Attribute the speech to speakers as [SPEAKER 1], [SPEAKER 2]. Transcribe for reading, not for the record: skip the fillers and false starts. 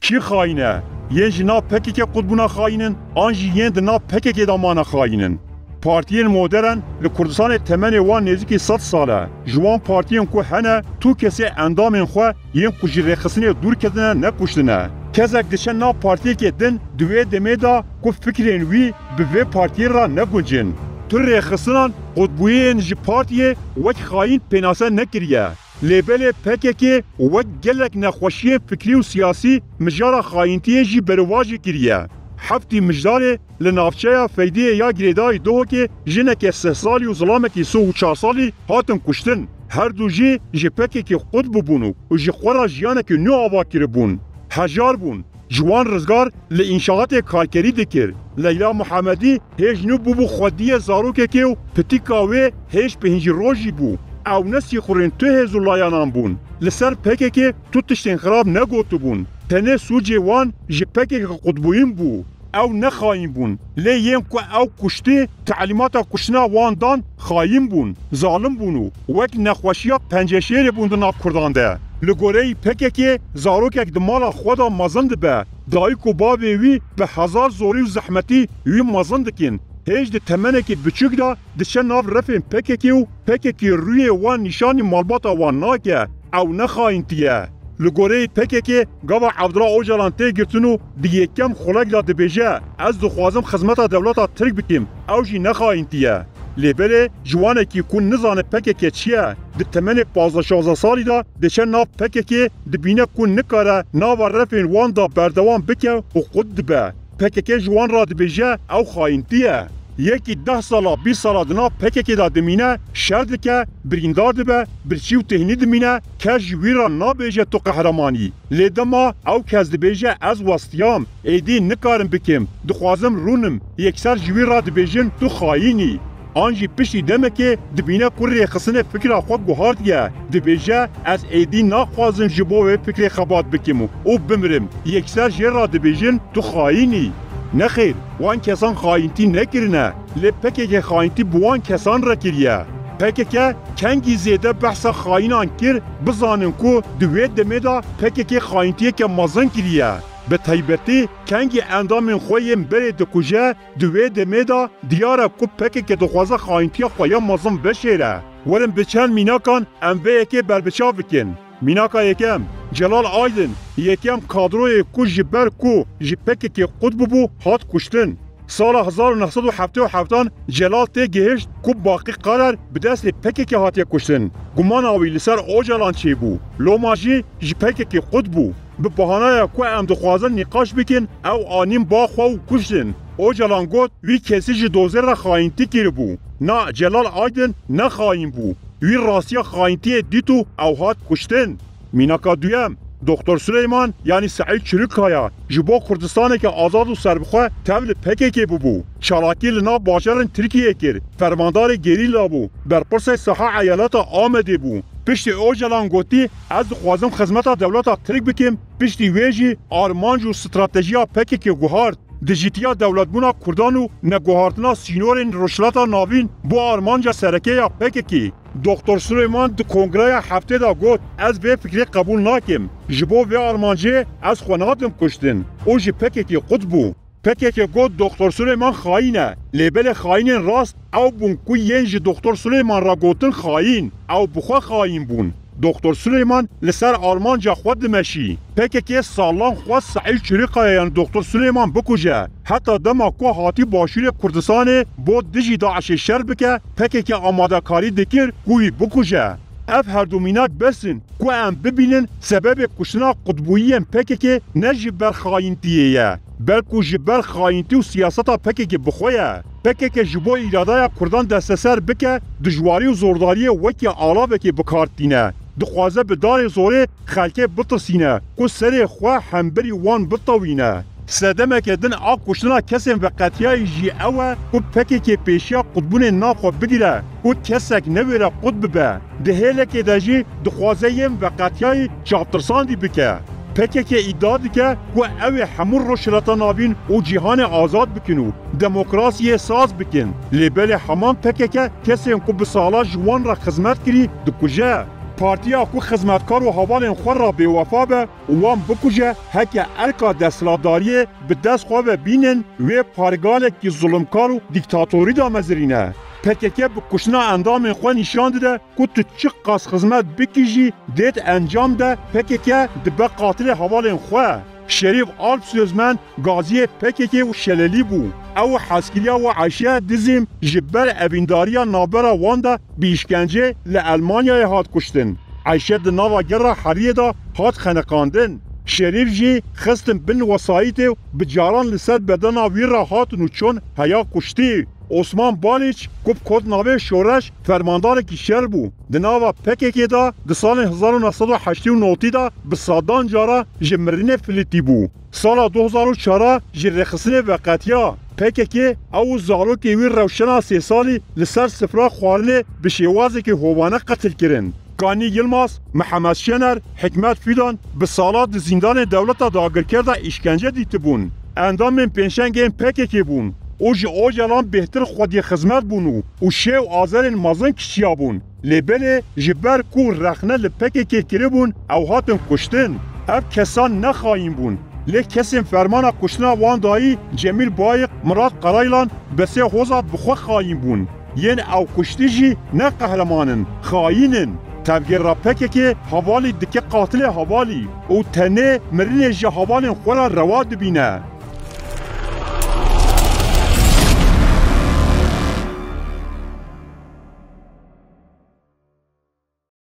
[SPEAKER 1] کی خاینه؟ یه جنا پکک قطبونا خاینن، آنجی یه دنا پکک دامانا خاینن. پارتیین مدرن لکردستان تمنی وان نزدیکی 100 ساله. جوان پارتیین که هنه تو کسی اندام خو یه کجی رخصنی دور کردنه نکشتنه. کزک دشن نا پارتی که دن دوی دمیدا که فکرین وی به پارتی را نگنجن. تو رخصنان قطبوین جی پارتیه وک خاین پناسه نکریه. لیبل پککی وک گلک نخوشی فکری و سیاسی مجارا خاینتیه جی برواجی کریه. حفتی مجداره لنافچه فیدیه یا گریدای دو که جنک 3 سالی و ظلامکی 3 و 4 سالی هاتن کشتن. هر دو جی پککی قطب بونو و جی خورا جیانکی نو آوا کری بون. هجار بون. جوان رزگار لانشاءات کارکری دکر. لیلا محمدی هیچ نو بو خودی زاروکه که و پتیکاوه هیچ به هنجی روژی بو. او نسی خورین تو هزو لایانان بون. لسر پکه که تو تشتین خراب نگوتو بون. تنه سوجه وان جی پکه که قطبوین بو. او نخاین بون. لییم که او کشته تعلیمات کشنا وان دان خاین بون. ظالم بونو. وک نخوشیا پنجشیر بوندن آب کردان ده. لگوره پکه که زاروک اک دمالا خدا مزند به. دایک و بابی وی به 1000 زوری و زحمتی وی مزند کن. هیچ ده تمنه که بچوک دا دشه ناف رفین پکه که روی وان نشانی مالباتا وان ناکه او نخاین تیه. لگوره پکه که گاوا عبدالله اوجالان تی گرتونو دیگه کم خلق دا دبیجه از دخوازم خدمتا دولتا ترک بکیم او جی نخاین تیه. لیبله جوانه که کن نزانه پکه که چیه ده تمنه 15-16 سالی دا دشه ناف پکه که دبینه کن نکاره ناف رفین وان دا بردوان بکه و خود دبه. پکه که جوان را دبیجه او خاین تیه. یکی 10 سالا 20 سالا دنا پکه که دا دمینه شرد که بریندار دبه برچی و تهنی دمینه که جوی را نابیجه تو قهرمانی. لیدما او کز دبیجه از وستیام ایدی نکارم بکم دخوازم رونم یکسر جوی را دبیجن تو خاینی. آنجی پشتی دمه که دبینه کری خسنه فکر خود گوهارد یه دبیجه از ایدی نخوازم جبوه فکر خبات بکمو او بمرم یکسر جوی را دبیجن تو خاینی. نخیر وان کسان خاینتی نکرنه لی پکه که خاینتی بوان کسان را کریه. پکه که کنگی زیده بحث خاینان کر بزانن که دوی دمیدا پکه که خاینتیه که مزن کریه. به طیبتی کنگی اندام خویم بره دکوژه دوی دمیدا دیاره که پکه که دخوازه خاینتی خویا مزن بشیره. ورم بچن میناکان اموه یکی بربچاو بکن. میناکا یکم جلال آیدن یکم کادروی کو جبر کو جپکه که قطب بو هات کشتن. سال 1977 جلال تی گهشت کو باقی قرار به دست پکه که هات کشتن. گمان آوی لسر اوجالان چی بو. لوماجی جپکه که قطب بو. به بهانه کو ام دخوازن نقاش بکن او آنیم با خو کشتن. اوجالان گوت وی کسی جی دوزر را خاینتی کری بو. نه جلال آیدن نه خاین بو. وی راستی خاینتی دیتو او هات کشتن. میناکا دویم دکتر سلیمان یعنی سعید چریکایا جبو کردستانه که آزاد و سربخواه تبل پکه که بو. چالاکی لنا باجرن ترکیه کر. فرماندار گریلا بو. برپرس صحا عیالات آمده بو. پشتی اوجالان گوتی از خوازم خدمتا دولتا ترک بکیم پشتی ویجی آرمانج و استراتژیا پکه که گوهارد. دیجیتیا دولت بونا کردان و نگوهارتنا سینورین روشلاتا ناوین بو آرمانجا سرکه یا پکه کی. دکتر سلیمان دو کنگره هفته دا گوت از به فکری قبول ناکم. جبو و آرمانجه از خوناتم کشتن. او جی پکه کی قد بو. پکه کی گوت دکتر سلیمان خاینه. لیبل خاین راست او بون کوی ینج دکتر سلیمان را گوتن خاین. او بخوا خاین بون. دکتر سلیمان لسر آرمانجا خود دمشی. پکه که سالان خود سعید چریقه یعنی دکتر سلیمان بکجه. حتی دما که هاتی باشور کردستانه بود دیجی داعش شر بکه پکه که آماده کاری دکر گوی بکجه. اف هر دومینات بسن که ام ببینن سبب کشنا قطبویی پکه که نه جبر خاینتیه بلکه جبر خاینتی و سیاستا پکه که بخویه. پکه که جبو ایراده کردان دست سر بکه دجواری و زورداری وکی آلابه که بکارتینه. دخوازه به دار زوره خلکه بطرسینه که سر خواه همبری وان بطوینه. سدمه که دن آق کشتنا کسیم و قطیای جی اوه که پکه که پیشیا قطبون ناخو بگیره که کسک نویره قطب به. دهیله که دجی دخوازه یم و قطیای چاپترساندی بکه. پکه که ایدادی که اوه همون روشلتا نابین و جیهان آزاد بکنو. دموکراسی ساز بکن. لیبل همان پکه که کسیم که به سالا جوان را خدمت کری دکجه. پارتیا کو خدمتکار و حوالین خور را بیوفا به وان بکوژه هکه ارکا دستلاداری به دست خواه بینن و پارگال که ظلمکار و دیکتاتوری دا مزرینه. PKK به کشنا اندام خود نشان ده که تو چه قاس خدمت بکیجی دید انجام ده PKK دبه قاتل حوالین خواه. شریف آلپ سوزمن گازی PKK و شللی بو. او حسکریا و عایشه دزیم جبر اوینداریا نابرا واندا بیشکنجه لألمانیای هات کشتن. عایشه د ناوا گره حریه دا هات خنقاندن. شریف جی خستن بن وسایت و بجاران لسر بدنا ویر را هاتن و چون هیا کشتی. عثمان بالیچ کب کد ناوه شورش فرماندار کشور بو. دناوا PKK دا د سال 1989 دا به سادان جارا جمرین فلیتی بو. سال 2004 جرخصن وقتیا PKK او زالو که وی روشنا 3 سالی لسر سفرا خوارنه به شیوازی که هوانه قتل کرن. کانی یلماس، محمد شنر، حکمت فیدان به سالات زندان دولت داگر کرده اشکنجه دیت بون. اندام من پنشنگین PKK بون. او جلان بهتر خودی خدمت بونو و شیو آزرین مازن کشیا بون. لبنه جبر کو رخنه لPKK کری بون او هاتن کشتن. اف کسان نخواهیم بون. لیک کسیم فرمانا کشتنا وان دایی جمیل بایق مراد قرایلان بسه حوزات بخوا خواهیم بون. ین او کشتی جی نه قهرمانن خواهینن. تفگیر را PKK حوالی دکه قاتل حوالی او تنه مرین جه حوالین خورا رواد بینه.